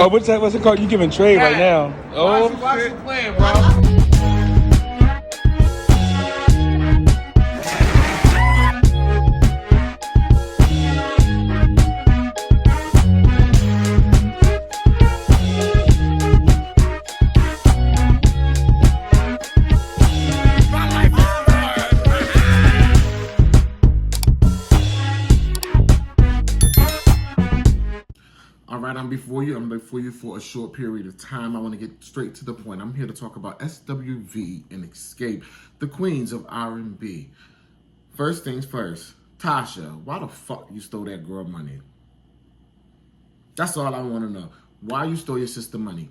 Oh, what's it called? You giving trade right now? Oh, Why shit. she playing, bro? All right, I'm before you. I'm before you for a short period of time. I want to get straight to the point. I'm here to talk about SWV and Xscape, the queens of R&B. First things first, Tasha, why the fuck you stole that girl money? That's all I want to know. Why you stole your sister money?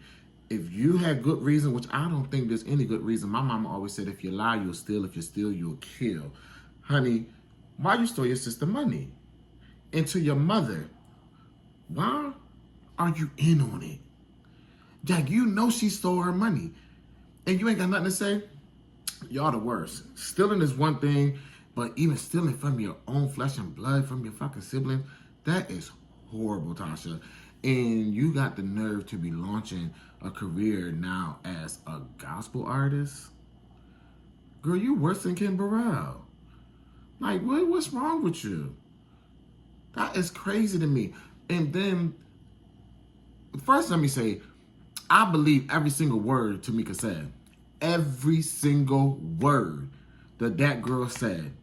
If you had good reason, which I don't think there's any good reason. My mama always said, if you lie, you'll steal. If you steal, you'll kill. Honey, why you stole your sister money? And to your mother, why are you in on it? Jack, you know she stole her money. And you ain't got nothing to say? Y'all the worst. Stealing is one thing, but even stealing from your own flesh and blood, from your fucking sibling, that is horrible, Tasha. And you got the nerve to be launching a career now as a gospel artist? Girl, you worse than Kim Burrell. Like, what's wrong with you? That is crazy to me. And then, first let me say, I believe every single word Tamika said. Every single word that girl said.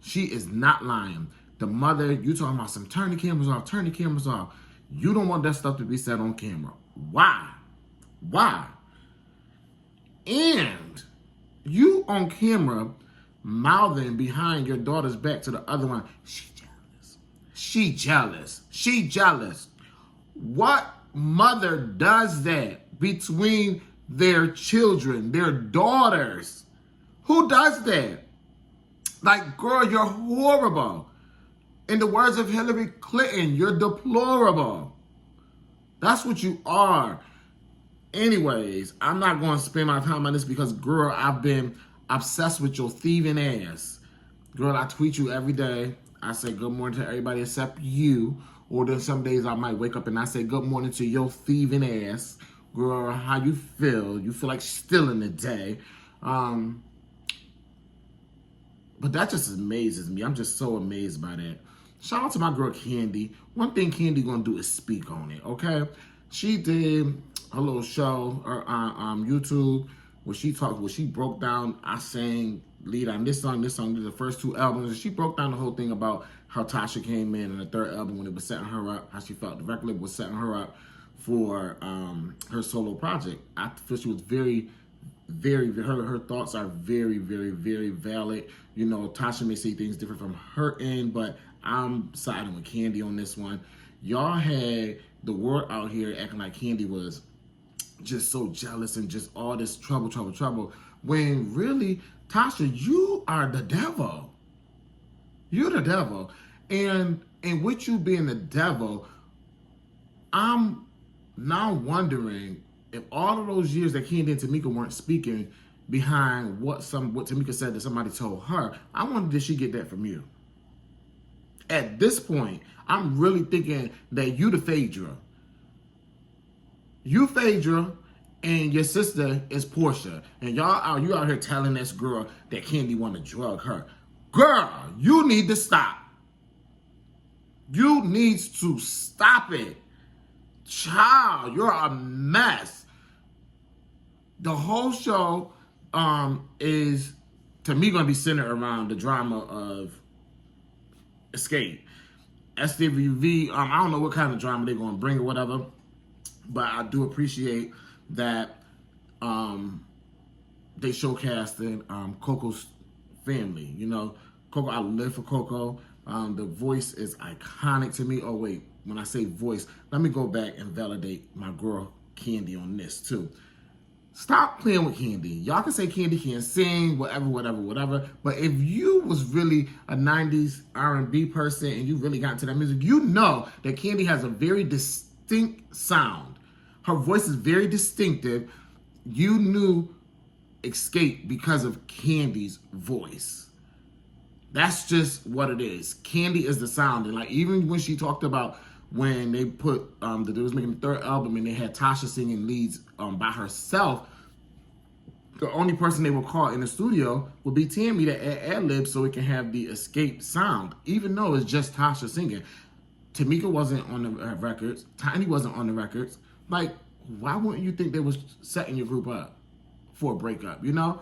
She is not lying. The mother, you talking about some turn the cameras off, turn the cameras off. You don't want that stuff to be said on camera. Why? Why? And you on camera mouthing behind your daughter's back to the other one, she jealous. She jealous. She jealous. What mother does that between their children, their daughters? Who does that? Like, girl, you're horrible. In the words of Hillary Clinton, you're deplorable. That's what you are. Anyways, I'm not going to spend my time on this because, girl, I've been obsessed with your thieving ass. Girl, I tweet you every day. I say good morning to everybody except you. Or then some days I might wake up and I say good morning to your thieving ass. Girl, how you feel? You feel like stealing the day. But that just amazes me. I'm just so amazed by that. Shout out to my girl Candy. One thing Candy gonna do is speak on it, okay? She did a little show on YouTube where she broke down, I sang lead on this song, the first two albums. And she broke down the whole thing about how Tasha came in the third album when it was setting her up, how she felt the record label was setting her up for her solo project. I feel she was her thoughts are very, very, very valid. You know, Tasha may say things different from her end, but I'm siding with Candy on this one. Y'all had the world out here acting like Candy was just so jealous and just all this trouble, when really, Tasha, you are the devil. You're the devil. And with you being the devil, I'm now wondering if all of those years that Candy and Tamika weren't speaking behind what Tamika said that somebody told her, I wonder, did she get that from you? At this point, I'm really thinking that you the Phaedra. You Phaedra and your sister is Portia. And you out here telling this girl that Candy want to drug her. Girl, you need to stop. You need to stop it. Child, you're a mess. The whole show is, to me, going to be centered around the drama of Xscape. SWV, I don't know what kind of drama they're going to bring or whatever, but I do appreciate that they showcased Coco's family. You know, Coco, I live for Coco. The voice is iconic to me. Oh, wait, when I say voice, let me go back and validate my girl Candy on this, too. Stop playing with Candy. Y'all can say Candy can't sing, whatever. But if you was really a 90s R&B person and you really got into that music, you know that Candy has a very distinct sound. Her voice is very distinctive. You knew Xscape because of Candy's voice. That's just what it is. Candy is the sound. And like, even when she talked about when they put they was making the third album and they had Tasha singing leads by herself. The only person they would call in the studio would be Tammy to add ad-libs so it can have the Xscape sound, even though it's just Tasha singing. Tamika wasn't on the records. Tiny wasn't on the records. Like, why wouldn't you think they was setting your group up for a breakup, you know?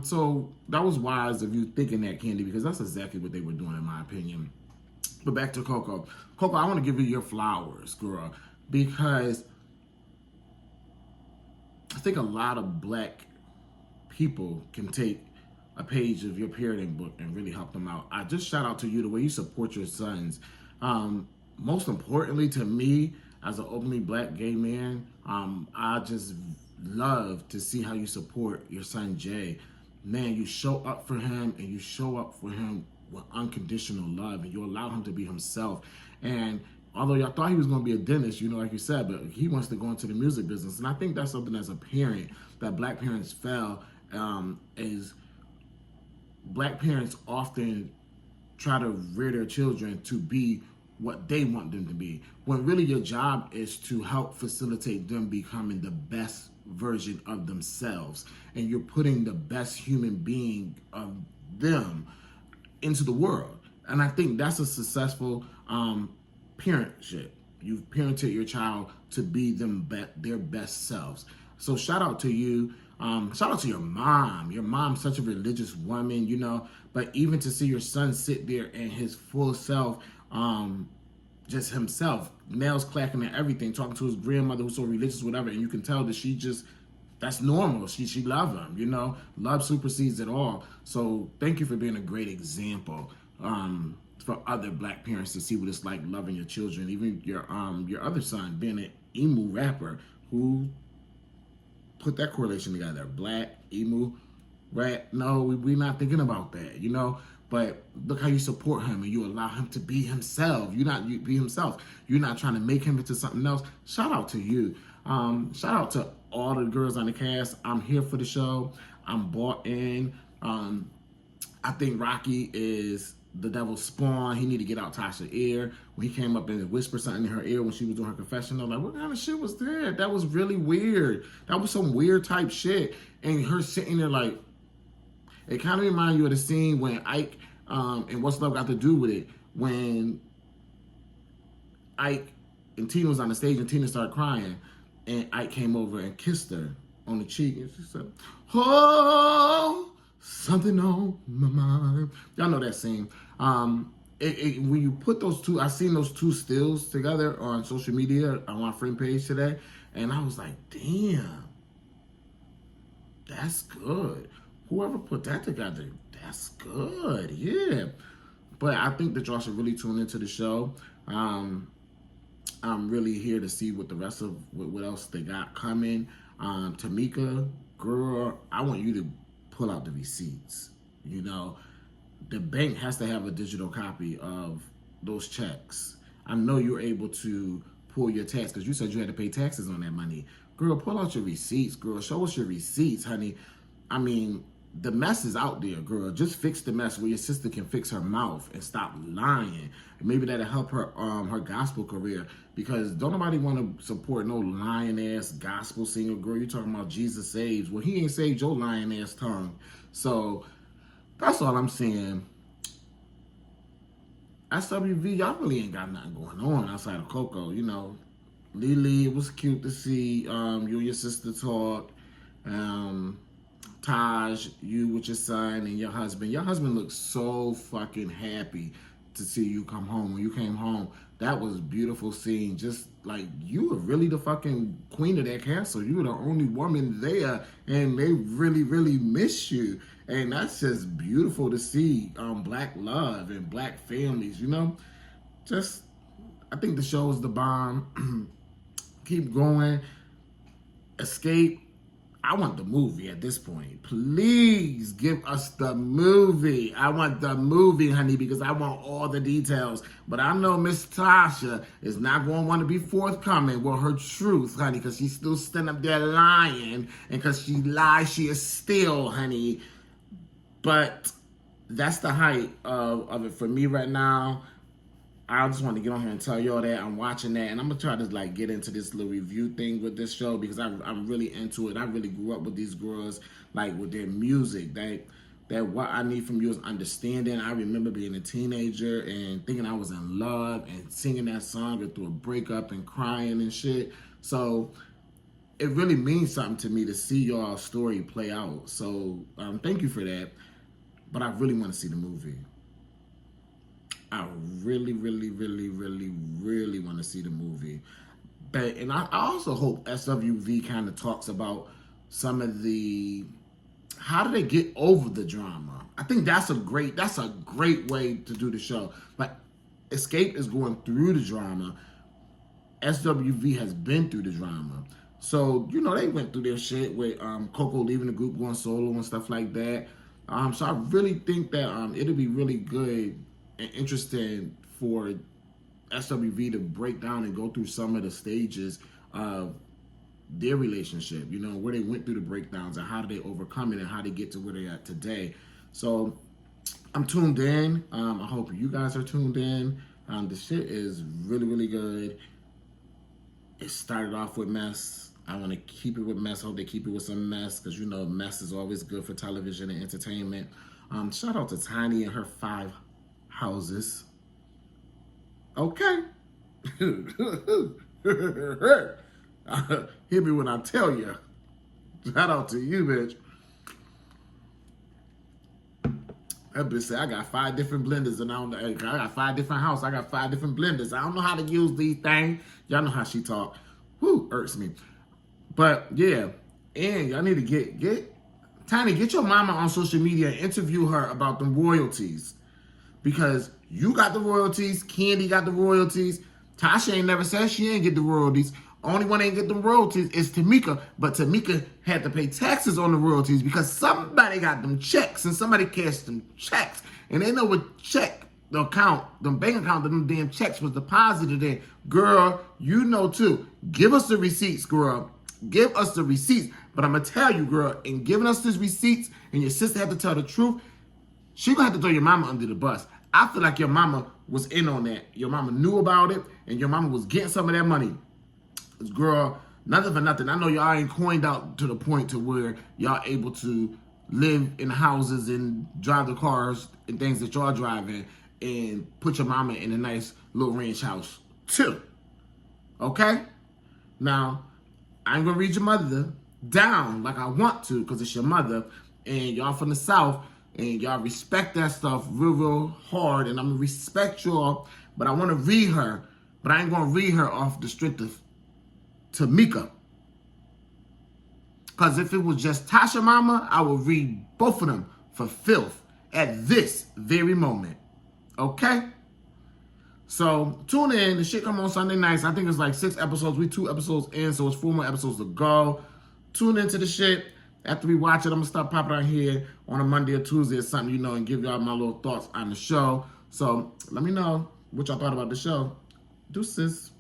So that was wise of you thinking that, Candy, because that's exactly what they were doing, in my opinion. But back to Coco. Coco, I want to give you your flowers, girl, because I think a lot of black people can take a page of your parenting book and really help them out. I just shout out to you the way you support your sons. Most importantly to me, as an openly black gay man, I just love to see how you support your son Jay. Man, you show up for him and you show up for him with unconditional love, and you allow him to be himself. And although y'all thought he was going to be a dentist, you know, like you said, but he wants to go into the music business. And I think that's something as a parent that black parents fail, is black parents often try to rear their children to be what they want them to be, when really your job is to help facilitate them becoming the best version of themselves. And you're putting the best human being of them into the world. And I think that's a successful parentship. You've parented your child to be them their best selves. So shout out to you. Shout out to your mom. Your mom's such a religious woman, you know, but even to see your son sit there in his full self, just himself, nails clacking and everything, talking to his grandmother who's so religious, whatever, and you can tell that that's normal. She love him, you know. Love supersedes it all. So thank you for being a great example for other black parents to see what it's like loving your children. Even your other son being an emo rapper who put that correlation together. Black, emo, rap. No, we're not thinking about that, you know. But look how you support him and you allow him to be himself. You be himself. You're not trying to make him into something else. Shout out to you. Shout out to all the girls on the cast. I'm here for the show. I'm bought in. I think Rocky is the devil's spawn. He need to get out Tasha's ear. When he came up and whispered something in her ear when she was doing her confessional, like, what kind of shit was that? That was really weird. That was some weird type shit. And her sitting there like, it kind of reminds you of the scene when Ike and What's Love Got to Do with It, when Ike and Tina was on the stage and Tina started crying and Ike came over and kissed her on the cheek and she said, oh, something on my mind. Y'all know that scene. When you put those two, I seen those two stills together on social media on my friend page today, and I was like, damn, that's good. Whoever put that together, that's good, yeah. But I think that y'all should really tune into the show. I'm really here to see what the rest of what else they got coming. Tamika, girl, I want you to pull out the receipts. You know, the bank has to have a digital copy of those checks. I know you're able to pull your tax because you said you had to pay taxes on that money. Girl, pull out your receipts, girl. Show us your receipts, honey. I mean, the mess is out there, girl. Just fix the mess where your sister can fix her mouth and stop lying. Maybe that'll help her her gospel career, because don't nobody want to support no lying ass gospel singer, girl. You talking about Jesus saves? Well, he ain't saved your lying ass tongue. So that's all I'm saying. SWV, y'all really ain't got nothing going on outside of Coco. You know, Lily, it was cute to see you and your sister talk. Taj, you with your son and your husband. Your husband looks so fucking happy to see you come home. When you came home, that was a beautiful scene. Just like, you were really the fucking queen of that castle. You were the only woman there, and they really, really miss you. And that's just beautiful to see black love and black families, you know? Just, I think the show is the bomb. Keep going. Xscape. I want the movie at this point. Please give us the movie. I want the movie, honey, because I want all the details. But I know Miss Tasha is not going to want to be forthcoming with her truth, honey, because she's still standing up there lying. And because she lies, she is still, honey. But that's the height of it for me right now. I just want to get on here and tell y'all that I'm watching that, and I'm gonna try to like get into this little review thing with this show because I'm really into it. I really grew up with these girls, like with their music. That what I need from you is understanding. I remember being a teenager and thinking I was in love and singing that song and through a breakup and crying and shit. So it really means something to me to see y'all's story play out. So thank you for that. But I really want to see the movie. I really, really, really, really, really want to see the movie. And I also hope SWV kind of talks about some of the, how do they get over the drama? I think that's a great way to do the show. Like, Xscape is going through the drama. SWV has been through the drama. So, you know, they went through their shit with Coco leaving the group, going solo and stuff like that. So I really think that it'll be really good and interesting for SWV to break down and go through some of the stages of their relationship, you know, where they went through the breakdowns and how did they overcome it and how they get to where they're at today. So I'm tuned in. I hope you guys are tuned in. The shit is really, really good. It started off with mess. I want to keep it with mess. I hope they keep it with some mess because, you know, mess is always good for television and entertainment. Shout out to Tiny and her 5 houses. Okay. Hear me when I tell you. Shout out to you, bitch. That bitch said, I got 5 different blenders and I got 5 different houses. I got 5 different blenders. I don't know how to use these things. Y'all know how she talk. Whew, irks me. But yeah, and y'all need to get Tiny, get your mama on social media and interview her about the royalties. Because you got the royalties, Candy got the royalties. Tasha ain't never said she ain't get the royalties. Only one ain't get the royalties is Tamika. But Tamika had to pay taxes on the royalties because somebody got them checks and somebody cashed them checks. And they know what check, the account, the bank account, them damn checks was deposited in. Girl, you know too. Give us the receipts, girl. Give us the receipts. But I'm going to tell you, girl, in giving us these receipts and your sister had to tell the truth, she going to have to throw your mama under the bus. I feel like your mama was in on that. Your mama knew about it, and your mama was getting some of that money. Girl, nothing for nothing. I know y'all ain't coined out to the point to where y'all able to live in houses and drive the cars and things that y'all driving and put your mama in a nice little ranch house too. Okay? Now, I ain't gonna read your mother down like I want to because it's your mother and y'all from the South and y'all respect that stuff real, real hard and I'm gonna respect y'all, but I wanna read her, but I ain't gonna read her off the strength of Tamika. Because if it was just Tasha mama, I would read both of them for filth at this very moment. Okay? So, tune in. The shit come on Sunday nights. I think it's like 6 episodes. We 2 episodes in, so it's 4 more episodes to go. Tune into the shit. After we watch it, I'm going to start popping out here on a Monday or Tuesday or something, you know, and give y'all my little thoughts on the show. So, let me know what y'all thought about the show. Deuces.